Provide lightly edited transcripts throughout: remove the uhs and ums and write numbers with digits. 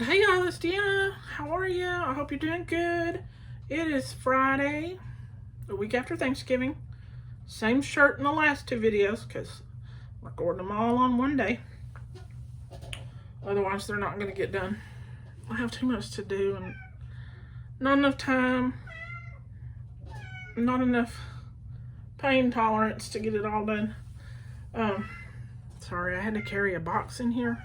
Hey y'all, it's Deanna. How are you? I hope you're doing good. It is Friday, a week after Thanksgiving. Same shirt in the last two videos because I'm recording them all on one day. Otherwise, they're not going to get done. I have too much to do and not enough time, not enough pain tolerance to get it all done. Sorry, I had to carry a box in here.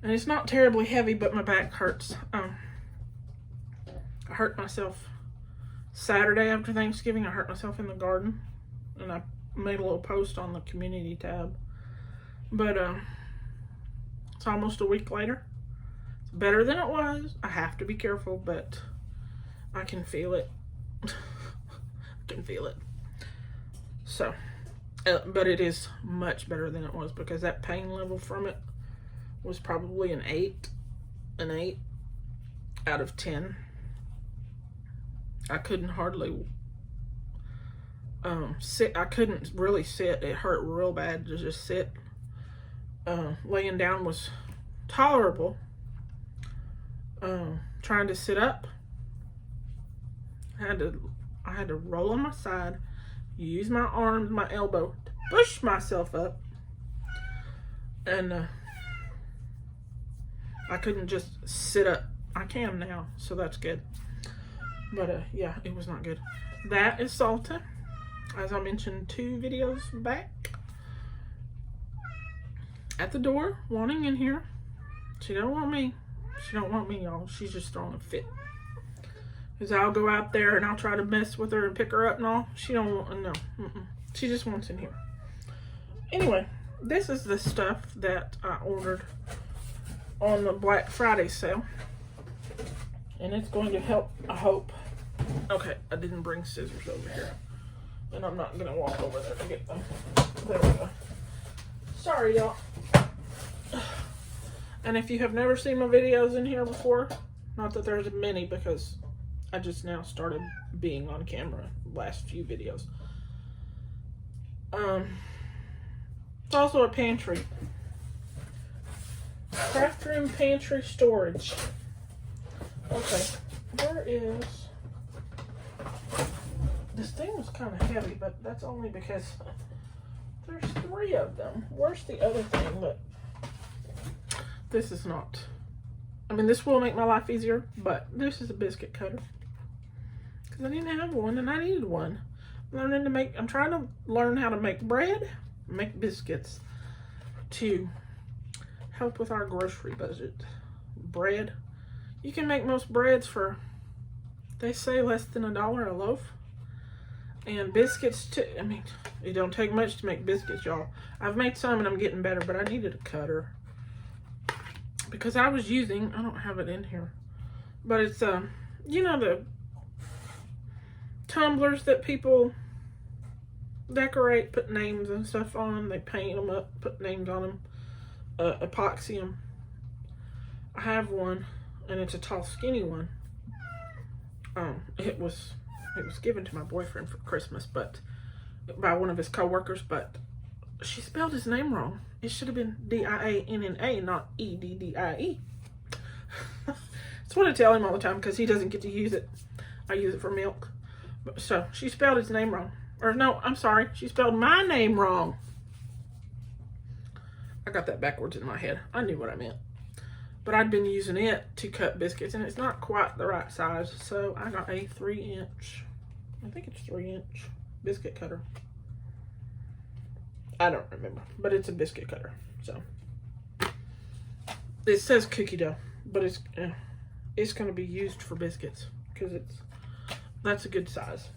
And it's not terribly heavy, but my back hurts. I hurt myself Saturday after Thanksgiving. I hurt myself in the garden. And I made a little post on the community tab. But it's almost a week later. It's better than it was. I have to be careful, but I can feel it. I can feel it. So, but it is much better than it was because that pain level from it was probably an 8 out of 10. I couldn't hardly sit. I couldn't really sit. It hurt real bad to just sit. Laying down was tolerable. Trying to sit up, I had to roll on my side, use my arms, my elbow to push myself up, and I couldn't just sit up. I can now, so that's good. But yeah, it was not good. That is Salta, as I mentioned 2 videos back. At the door, wanting in here. She don't want me. She don't want me, y'all. She's just throwing a fit. Because I'll go out there and I'll try to mess with her and pick her up and all. She don't want, no. She just wants in here. Anyway, this is the stuff that I ordered on the Black Friday sale, and it's going to help, I hope. Okay, I didn't bring scissors over here, and I'm not gonna walk over there to get them. There we go. Sorry, y'all. And if you have never seen my videos in here before, not that there's many because I just now started being on camera the last few videos. It's also a pantry. Craft room pantry storage. Okay, where is... This thing was kind of heavy, but that's only because there's 3 of them. Where's the other thing? But this is not... I mean, this will make my life easier, but this is a biscuit cutter. Because I didn't have one, and I needed one. I'm trying to learn how to make bread, make biscuits, to help with our grocery budget. Bread, you can make most breads for, they say, less than $1 a loaf. And biscuits too. I mean, it don't take much to make biscuits, y'all. I've made some and I'm getting better, but I needed a cutter because I was using, I don't have it in here, but it's you know, the tumblers that people decorate, put names and stuff on. They paint them up, put names on them. Epoxy them. I have one, and it's a tall, skinny one. It was given to my boyfriend for Christmas, but by one of his co-workers. But she spelled his name wrong. It should have been D-I-A-N-N-A, not E-D-D-I-E. That's what I tell him all the time because he doesn't get to use it. I use it for milk. So she spelled his name wrong. Or no, I'm sorry. She spelled my name wrong. I got that backwards in my head. I knew what I meant. But I'd been using it to cut biscuits, and it's not quite the right size. So I got a 3-inch, I think it's 3-inch biscuit cutter. I don't remember, but it's a biscuit cutter. So it says cookie dough, but it's going to be used for biscuits because that's a good size.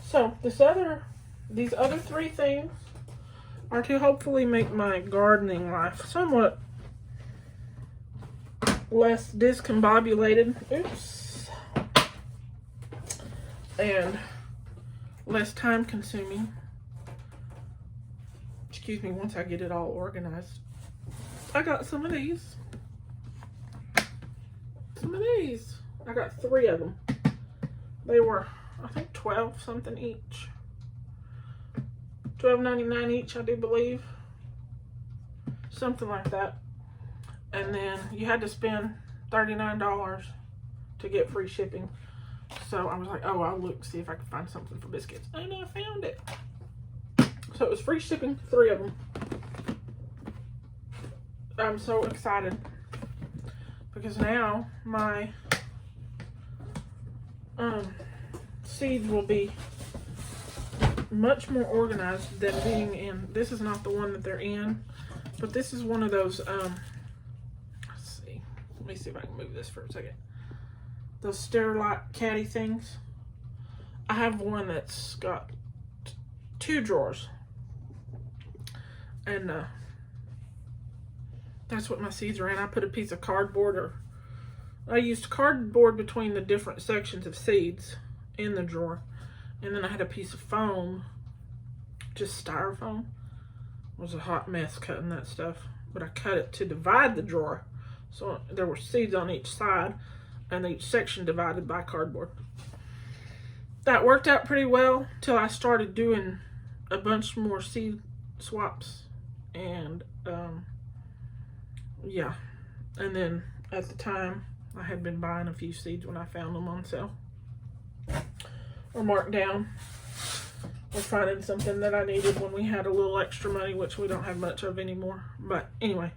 So these other 3 things are to hopefully make my gardening life somewhat less discombobulated. Oops. And less time consuming. Excuse me, once I get it all organized. I got some of these. I got 3 of them. They were, I think, 12 something each. $12.99 each, I do believe. Something like that. And then you had to spend $39 to get free shipping. So I was like, oh, I'll look, see if I can find something for biscuits. And I found it. So it was free shipping, 3 of them. I'm so excited because now my seeds will be much more organized than being in. This is not the one that they're in, but this is one of those, let's see. Let me see if I can move this for a second. Those Sterilite caddy things. I have one that's got 2 drawers. And that's what my seeds are in. I put a piece of cardboard, or I used cardboard between the different sections of seeds in the drawer. And then I had a piece of foam, just styrofoam. It was a hot mess cutting that stuff. But I cut it to divide the drawer. So there were seeds on each side, and each section divided by cardboard. That worked out pretty well till I started doing a bunch more seed swaps. And yeah, and then at the time I had been buying a few seeds when I found them on sale or marked down, or finding something that I needed when we had a little extra money, which we don't have much of anymore. But anyway,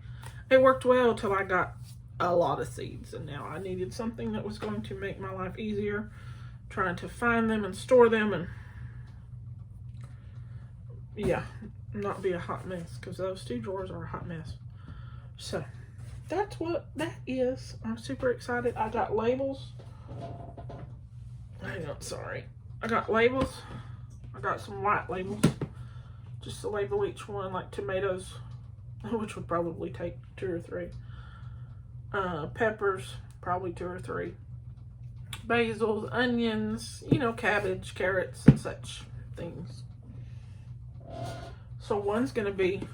it worked well till I got a lot of seeds, and now I needed something that was going to make my life easier, trying to find them and store them, and yeah, not be a hot mess, because those 2 drawers are a hot mess. So that's what that is. I'm super excited. I got labels. Hang on, sorry. I got labels. I got some white labels just to label each one, like tomatoes, which would probably take 2 or 3. Peppers, probably 2 or 3. Basils, onions, you know, cabbage, carrots, and such things. So one's going to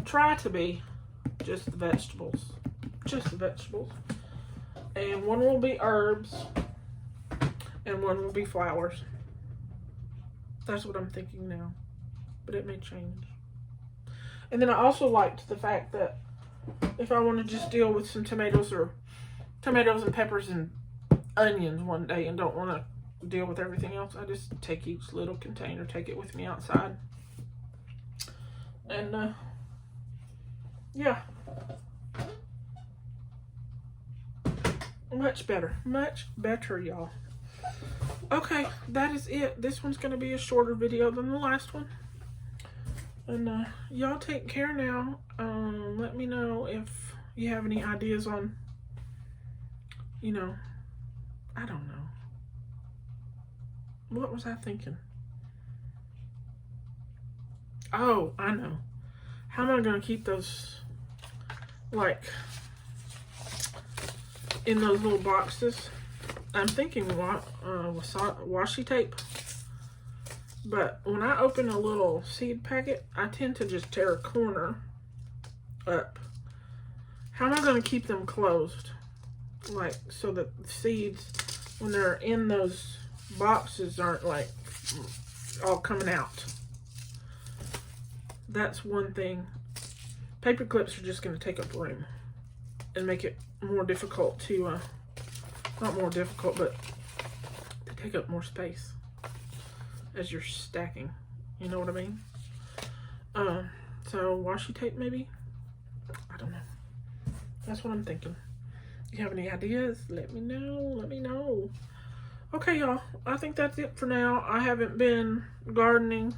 try to be just the vegetables. Just the vegetables. And one will be herbs. And one will be flowers. That's what I'm thinking now. But it may change. And then I also liked the fact that if I want to just deal with some tomatoes and peppers and onions one day and don't want to deal with everything else, I just take each little container, take it with me outside. And yeah, much better, y'all. Okay, that is it. This one's going to be a shorter video than the last one. And y'all take care now. Let me know if you have any ideas on, you know, I don't know. What was I thinking? Oh, I know. How am I going to keep those, like, in those little boxes? I'm thinking washi tape. But when I open a little seed packet, I tend to just tear a corner up. How am I going to keep them closed? Like, so that the seeds, when they're in those boxes, aren't, like, all coming out. That's one thing. Paper clips are just going to take up room and make it more difficult to, not more difficult, but to take up more space as you're stacking. You know what I mean? So washi tape maybe? I don't know. That's what I'm thinking. If you have any ideas, let me know. Okay, y'all. I think that's it for now. I haven't been gardening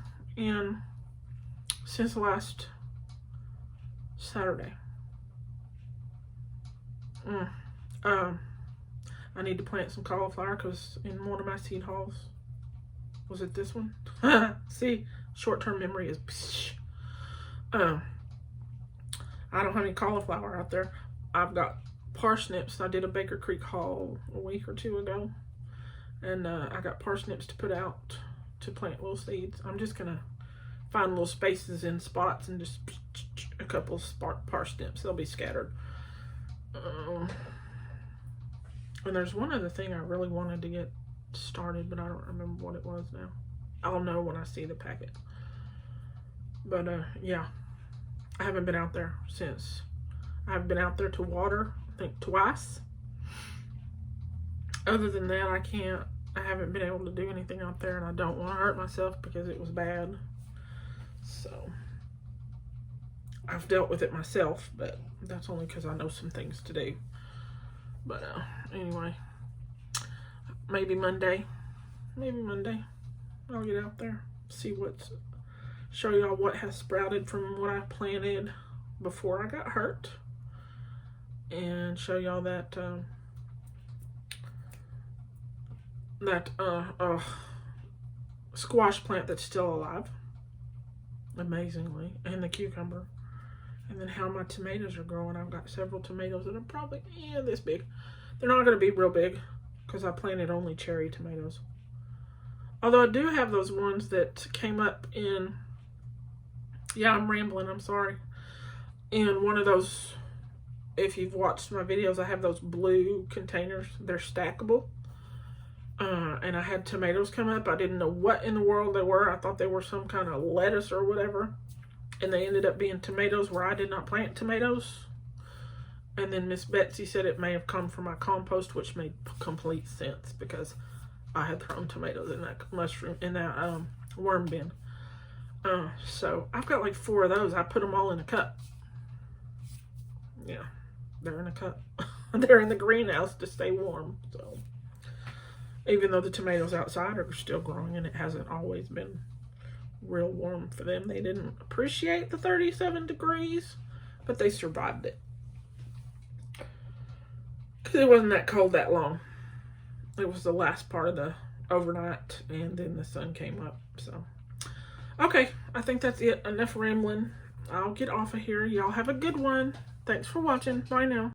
since last Saturday. I need to plant some cauliflower because in one of my seed hauls, was it this one? See, short-term memory is I don't have any cauliflower out there. I've got parsnips. I did a Baker Creek haul a week or 2 ago, and I got parsnips to put out to plant little seeds. I'm just gonna find little spaces in spots and just a couple of parsnips. They'll be scattered. And there's one other thing I really wanted to get started, but I don't remember what it was now. I'll know when I see the packet. But yeah, I haven't been out there since. I've been out there to water. I think twice. Other than that, I haven't been able to do anything out there, and I don't want to hurt myself because it was bad. So I've dealt with it myself, but that's only because I know some things to do. But anyway, maybe Monday I'll get out there, show y'all what has sprouted from what I planted before I got hurt, and show y'all that squash plant that's still alive, amazingly, and the cucumber. And then how my tomatoes are growing. I've got several tomatoes that are probably this big. They're not going to be real big because I planted only cherry tomatoes. Although I do have those ones that came up in, I'm rambling, I'm sorry. In one of those, if you've watched my videos, I have those blue containers. They're stackable. And I had tomatoes come up. I didn't know what in the world they were. I thought they were some kind of lettuce or whatever. And they ended up being tomatoes where I did not plant tomatoes. And then Miss Betsy said it may have come from my compost, which made complete sense because I had thrown tomatoes in that worm bin. So I've got like 4 of those. I put them all in a cup. Yeah, they're in a cup. They're in the greenhouse to stay warm. So even though the tomatoes outside are still growing and it hasn't always been real warm for them. They didn't appreciate the 37 degrees, but they survived it. Because it wasn't that cold that long. It was the last part of the overnight, and then the sun came up. So, okay, I think that's it. Enough rambling. I'll get off of here. Y'all have a good one. Thanks for watching. Bye now.